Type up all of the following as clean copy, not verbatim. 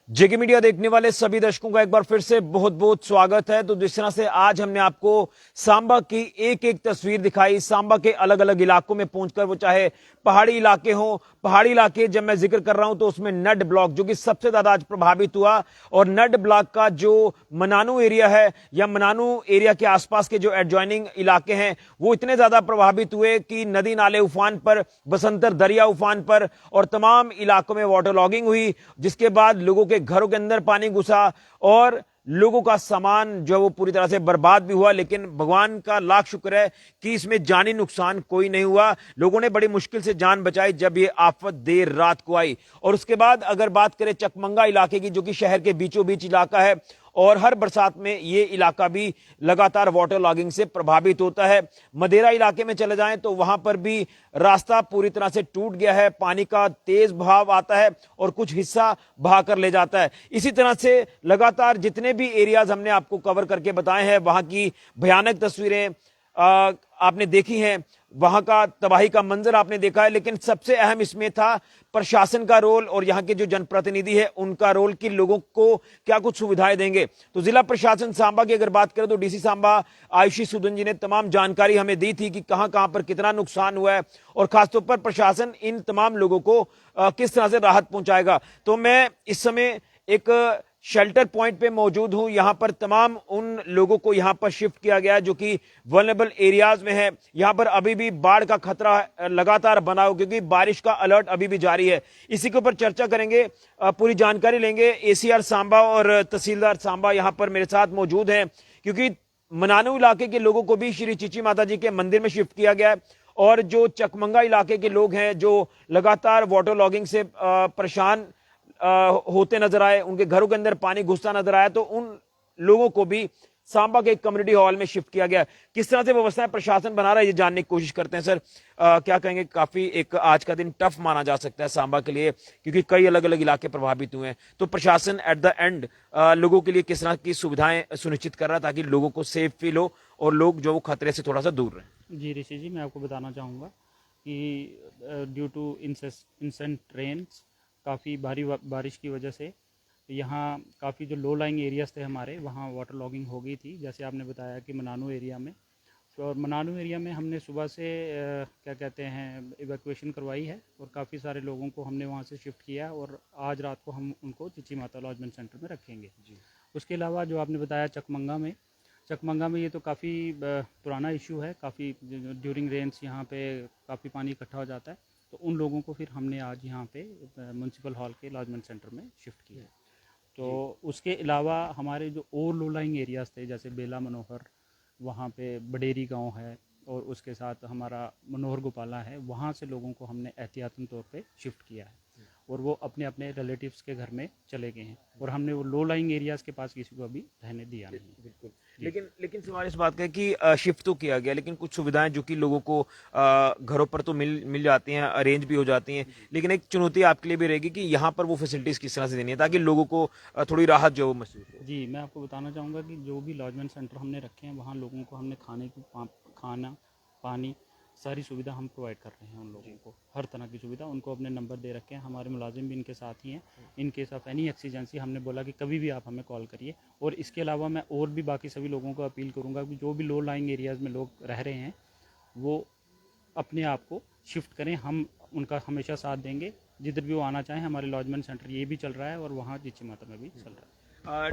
जेके media देखने वाले सभी दर्शकों का एक बार फिर से बहुत बहुत स्वागत है। तो जिस तरह से आज हमने आपको सांबा की एक एक तस्वीर दिखाई, सांबा के अलग अलग इलाकों में पहुंचकर, वो चाहे पहाड़ी इलाके हों, पहाड़ी इलाके जब मैं जिक्र कर रहा हूं तो उसमें नड ब्लॉक जो कि सबसे ज्यादा आज प्रभावित हुआ, और नड ब्लॉक का जो मनानू एरिया है या मनानू एरिया के आसपास के जो एडजॉइनिंग इलाके हैं वो इतने ज्यादा प्रभावित हुए कि नदी नाले उफान पर, बसंतर दरिया उफान पर, और तमाम इलाकों में वाटर लॉगिंग हुई, जिसके बाद लोगों के घरों के अंदर पानी घुसा और लोगों का सामान जो वो पूरी तरह से बर्बाद भी हुआ। लेकिन भगवान का लाख शुक्र है कि इसमें जानी नुकसान कोई नहीं हुआ। लोगों ने बड़ी मुश्किल से जान बचाई जब ये आफत देर रात को आई। और उसके बाद अगर बात करें चकमंगा इलाके की, जो कि शहर के बीचों बीच इलाका है, और हर बरसात में ये इलाका भी लगातार वाटर लॉगिंग से प्रभावित होता है। मदेरा इलाके में चले जाएं तो वहां पर भी रास्ता पूरी तरह से टूट गया है, पानी का तेज बहाव आता है और कुछ हिस्सा बहा कर ले जाता है। इसी तरह से लगातार जितने भी एरियाज हमने आपको कवर करके बताए हैं, वहां की भयानक तस्वीरें आपने देखी हैं, वहां का तबाही का मंजर आपने देखा है। लेकिन सबसे अहम इसमें था प्रशासन का रोल और यहां के जो जनप्रतिनिधि है उनका रोल कि लोगों को क्या कुछ सुविधाएं देंगे। तो जिला प्रशासन सांबा की अगर बात करें तो डीसी सांबा आयुषी सुदन जी ने तमाम जानकारी हमें दी थी कि कहां कहां पर कितना नुकसान हुआ है और खासतौर पर प्रशासन इन तमाम लोगों को किस तरह से राहत पहुंचाएगा। तो मैं इस समय एक शेल्टर पॉइंट पे मौजूद हूं। यहां पर तमाम उन लोगों को यहां पर शिफ्ट किया गया है जो कि वल्नरेबल एरियाज में है। यहां पर अभी भी बाढ़ का खतरा लगातार बना हो क्योंकि बारिश का अलर्ट अभी भी जारी है। इसी के ऊपर चर्चा करेंगे, पूरी जानकारी लेंगे। एसीआर सांबा और तहसीलदार सांबा यहां पर मेरे साथ मौजूद हैं क्योंकि मनानू इलाके के लोगों को भी श्री चीची माता जी के मंदिर में शिफ्ट किया गया है। और जो चकमंगा इलाके के लोग हैं जो लगातार वाटर लॉगिंग से परेशान होते नजर आए, उनके घरों के अंदर पानी घुसता नजर आया, तो उन लोगों को भी सांबा के एक कम्युनिटी हॉल में शिफ्ट किया गया। किस तरह से व्यवस्थाएं प्रशासन बना रहा है ये जानने की कोशिश करते हैं। सर, क्या कहेंगे? काफी एक आज का दिन टफ माना जा सकता है सांबा के लिए क्योंकि कई अलग अलग इलाके प्रभावित हुए हैं। तो प्रशासन एट द एंड लोगों के लिए किस तरह की सुविधाएं सुनिश्चित कर रहा है ताकि लोगों को सेफ फील हो और लोग जो वो खतरे से थोड़ा सा दूर रहें? जी ऋषि जी, मैं आपको बताना चाहूँगा कि ड्यू टू इंसेंट रेन्स, काफ़ी भारी बारिश की वजह से यहाँ काफ़ी जो लो लाइंग एरियाज़ थे हमारे, वहाँ वाटर लॉगिंग हो गई थी। जैसे आपने बताया कि मनानू एरिया में, और मनानू एरिया में हमने सुबह से क्या कहते हैं इवैक्यूएशन करवाई है और काफ़ी सारे लोगों को हमने वहाँ से शिफ्ट किया और आज रात को हम उनको चीची माता लॉजमेंट सेंटर में रखेंगे जी। उसके अलावा जो आपने बताया चकमंगा में ये तो काफ़ी पुराना इशू है। काफ़ी ड्यूरिंग रेन्स यहाँ पे काफ़ी पानी इकट्ठा हो जाता है, तो उन लोगों को फिर हमने आज यहाँ पे म्यूनसिपल हॉल के लॉजमेंट सेंटर में शिफ्ट किया है। तो उसके अलावा हमारे जो और लो लाइंग एरियाज़ थे जैसे बेला मनोहर, वहाँ पे बडेरी गांव है, और उसके साथ हमारा मनोहर गोपाला है, वहाँ से लोगों को हमने एहतियातन तौर पे शिफ्ट किया है और वो अपने अपने रिलेटिव्स के घर में चले गए हैं और हमने वो लो लाइंग एरियाज़ के पास किसी को अभी रहने दिया नहीं है। बिल्कुल। लेकिन सवाल इस बात का है कि शिफ्ट तो किया गया, लेकिन कुछ सुविधाएं जो कि लोगों को घरों पर तो मिल मिल जाती हैं, अरेंज भी हो जाती हैं, लेकिन एक चुनौती आपके लिए भी रहेगी कि यहाँ पर वो फैसिलिटीज किस तरह से देनी है ताकि लोगों को थोड़ी राहत जो महसूस हो। जी, मैं आपको बताना चाहूँगा कि जो भी लॉजमेंट सेंटर हमने रखे हैं वहाँ लोगों को हमने खाना, पानी, सारी सुविधा हम प्रोवाइड कर रहे हैं उन लोगों को, हर तरह की सुविधा। उनको अपने नंबर दे रखे हैं, हमारे मुलाजिम भी इनके साथ ही हैं। In case of any exigency हमने बोला कि कभी भी आप हमें कॉल करिए। और इसके अलावा मैं और भी बाकी सभी लोगों को अपील करूँगा कि जो भी लो लाइंग एरियाज़ में लोग रह रहे हैं वो अपने आप को शिफ्ट करें, हम उनका हमेशा साथ देंगे। जिधर भी वो आना चाहें, हमारे लॉजमेंट सेंटर ये भी चल रहा है और वहाँ चीची माता में भी चल रहा है।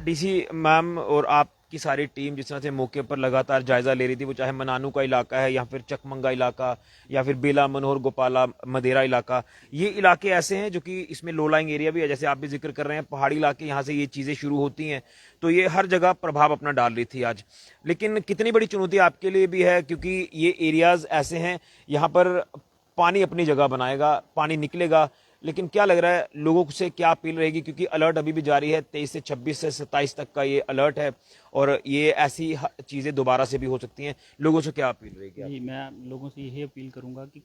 डीसी मैम और आपकी सारी टीम जिस तरह से मौके पर लगातार जायजा ले रही थी, वो चाहे मनानू का इलाका है या फिर चकमंगा इलाका या फिर बेला मनोहर गोपाला मदेरा इलाका, ये इलाके ऐसे हैं जो कि इसमें लो लाइंग एरिया भी है, जैसे आप भी जिक्र कर रहे हैं पहाड़ी इलाके, यहाँ से ये चीजें शुरू होती हैं, तो ये हर जगह प्रभाव अपना डाल रही थी आज। लेकिन कितनी बड़ी चुनौती आपके लिए भी है क्योंकि ये एरियाज ऐसे हैं, यहाँ पर पानी अपनी जगह बनाएगा, पानी निकलेगा, लेकिन क्या लग रहा है लोगों से क्या अपील रहेगी क्योंकि अलर्ट अभी भी जारी है, 23 से 26 से 27 तक का ये अलर्ट है और ये ऐसी चीजें दोबारा से भी हो सकती हैं, लोगों से क्या अपील रहेगी? जी, मैं लोगों से यही अपील करूंगा कि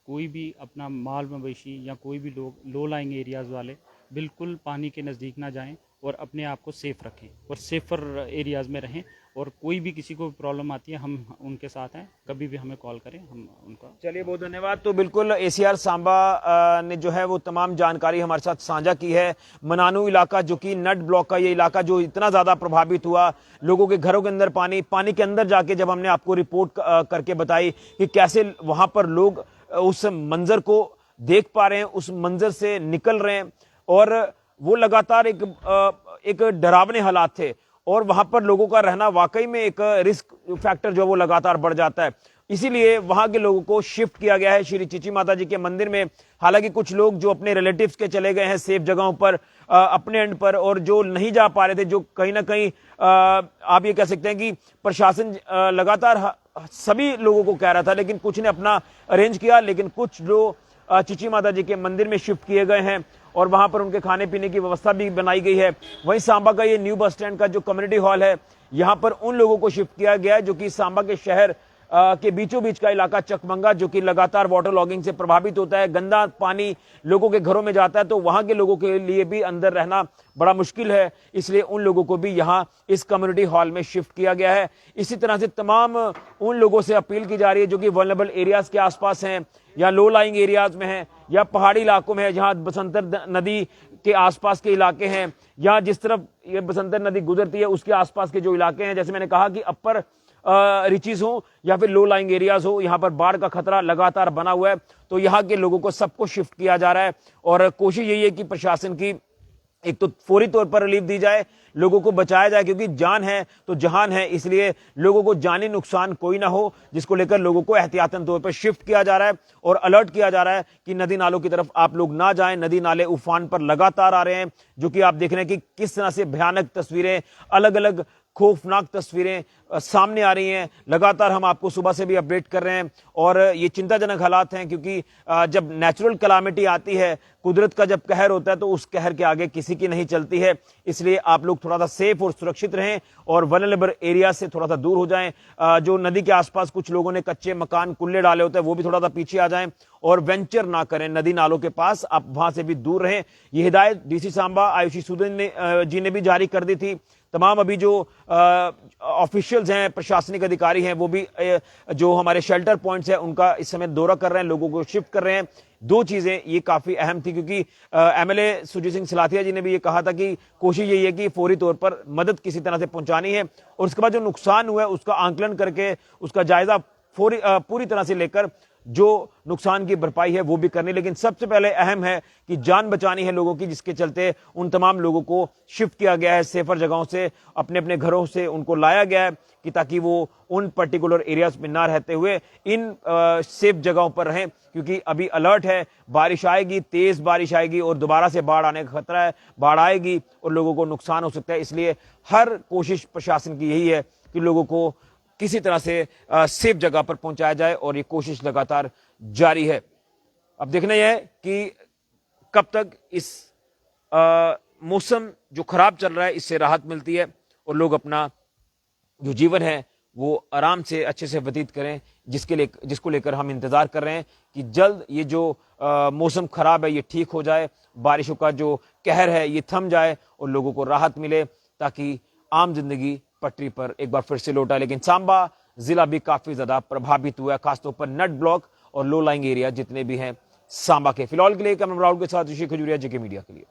कोई भी अपना माल मवेशी या कोई भी लोग लो लाइंग एरियाज़ वाले बिल्कुल पानी के नज़दीक ना जाएं और अपने आप को सेफ रखें और सेफर एरियाज़ में रहें। और कोई भी किसी को प्रॉब्लम आती है, हम उनके साथ हैं, कभी भी हमें कॉल करें, हम उनका। चलिए, बहुत धन्यवाद। तो बिल्कुल ACR सांबा ने जो है वो तमाम जानकारी हमारे साथ साझा की है। मनानू इलाका जो कि नट ब्लॉक का ये इलाका जो इतना ज्यादा प्रभावित हुआ, लोगों के घरों के अंदर पानी के अंदर जाके जब हमने आपको रिपोर्ट करके बताई कि कैसे वहां पर लोग उस मंजर को देख पा रहे हैं, उस मंजर से निकल रहे हैं, और वो लगातार एक डरावने हालात थे, और वहां पर लोगों का रहना वाकई में एक रिस्क फैक्टर जो वो लगातार बढ़ जाता है। इसीलिए वहां के लोगों को शिफ्ट किया गया है श्री चीची माता जी के मंदिर में। हालांकि कुछ लोग जो अपने रिलेटिव्स के चले गए हैं सेफ जगहों पर अपने एंड पर, और जो नहीं जा पा रहे थे, जो कहीं ना कहीं आप ये कह सकते हैं कि प्रशासन लगातार सभी लोगों को कह रहा था, लेकिन कुछ ने अपना अरेंज किया, लेकिन कुछ जो चीची माता जी के मंदिर में शिफ्ट किए गए हैं और वहां पर उनके खाने पीने की व्यवस्था भी बनाई गई है। वहीं सांबा का ये न्यू बस स्टैंड का जो कम्युनिटी हॉल है, यहां पर उन लोगों को शिफ्ट किया गया है जो कि सांबा के शहर के बीचों बीच का इलाका चकमंगा, जो कि लगातार वाटर लॉगिंग से प्रभावित होता है, गंदा पानी लोगों के घरों में जाता है, तो वहां के लोगों के लिए भी अंदर रहना बड़ा मुश्किल है। इसलिए उन लोगों को भी यहां इस कम्युनिटी हॉल में शिफ्ट किया गया है। इसी तरह से तमाम उन लोगों से अपील की जा रही है जो कि वल्नरेबल एरियाज के आसपास हैं, या लो लाइंग एरियाज में हैं, या पहाड़ी इलाकों में है जहां बसंतर नदी के आसपास के इलाके हैं, या जिस तरफ ये बसंतर नदी गुजरती है उसके आसपास के जो इलाके हैं, जैसे मैंने कहा कि अपर रिचीज हो या फिर लो लाइंग एरियाज हो, यहां पर बाढ़ का खतरा लगातार बना हुआ है। तो यहां के लोगों को सबको शिफ्ट किया जा रहा है, और कोशिश यही है कि प्रशासन की एक तो फौरी तौर पर रिलीफ दी जाए, लोगों को बचाया जाए, क्योंकि जान है तो जहान है, इसलिए लोगों को जानी नुकसान कोई ना हो, जिसको लेकर लोगों को एहतियातन तौर पर शिफ्ट किया जा रहा है और अलर्ट किया जा रहा है कि नदी नालों की तरफ आप लोग ना जाएं। नदी नाले उफान पर लगातार आ रहे हैं, जो कि आप देख रहे हैं कि किस तरह से भयानक तस्वीरें, अलग अलग खौफनाक तस्वीरें सामने आ रही हैं। लगातार हम आपको सुबह से भी अपडेट कर रहे हैं, और ये चिंताजनक हालात हैं, क्योंकि जब नेचुरल कलामिटी आती है, कुदरत का जब कहर होता है, तो उस कहर के आगे किसी की नहीं चलती है। इसलिए आप लोग थोड़ा सा सेफ और सुरक्षित रहें और वल्नरेबल एरिया से थोड़ा सा दूर हो जाएं। जो नदी के आसपास कुछ लोगों ने कच्चे मकान कुल्ले डाले होते हैं, वो भी थोड़ा सा पीछे आ जाएं और वेंचर ना करें नदी नालों के पास, आप वहां से भी दूर रहें। ये हिदायत डीसी सांबा आयुषी सूदन जी ने भी जारी कर दी थी। तमाम अभी जो ऑफिशियल्स हैं, प्रशासनिक अधिकारी हैं, वो भी जो हमारे शेल्टर पॉइंट्स हैं उनका इस समय दौरा कर रहे हैं, लोगों को शिफ्ट कर रहे हैं। दो चीजें ये काफी अहम थी, क्योंकि MLA सुरजीत सिंह सिलाथिया जी ने भी ये कहा था कि कोशिश यही है कि फौरी तौर पर मदद किसी तरह से पहुंचानी है, और उसके बाद जो नुकसान हुआ है उसका आंकलन करके उसका जायजा पूरी तरह से लेकर जो नुकसान की भरपाई है वो भी करनी। लेकिन सबसे पहले अहम है कि जान बचानी है लोगों की, जिसके चलते उन तमाम लोगों को शिफ्ट किया गया है, सेफर जगहों से अपने अपने घरों से उनको लाया गया है, कि ताकि वो उन पर्टिकुलर एरियाज में ना रहते हुए इन सेफ जगहों पर रहें। क्योंकि अभी अलर्ट है, बारिश आएगी, तेज बारिश आएगी और दोबारा से बाढ़ आने का खतरा है, बाढ़ आएगी और लोगों को नुकसान हो सकता है। इसलिए हर कोशिश प्रशासन की यही है कि लोगों को किसी तरह से सेफ जगह पर पहुंचाया जाए, और ये कोशिश लगातार जारी है। अब देखना यह है कि कब तक इस मौसम जो खराब चल रहा है इससे राहत मिलती है और लोग अपना जो जीवन है वो आराम से अच्छे से व्यतीत करें, जिसको लेकर हम इंतजार कर रहे हैं कि जल्द ये जो मौसम खराब है ये ठीक हो जाए, बारिशों का जो कहर है ये थम जाए और लोगों को राहत मिले, ताकि आम जिंदगी पटरी पर एक बार फिर से लौटा। लेकिन सांबा जिला भी काफी ज्यादा प्रभावित हुआ है, खासतौर पर नट ब्लॉक और लो लाइंग एरिया जितने भी हैं सांबा के। फिलहाल के लिए कैमरा राहुल के साथ ऋषि खजूरिया, JK मीडिया के लिए।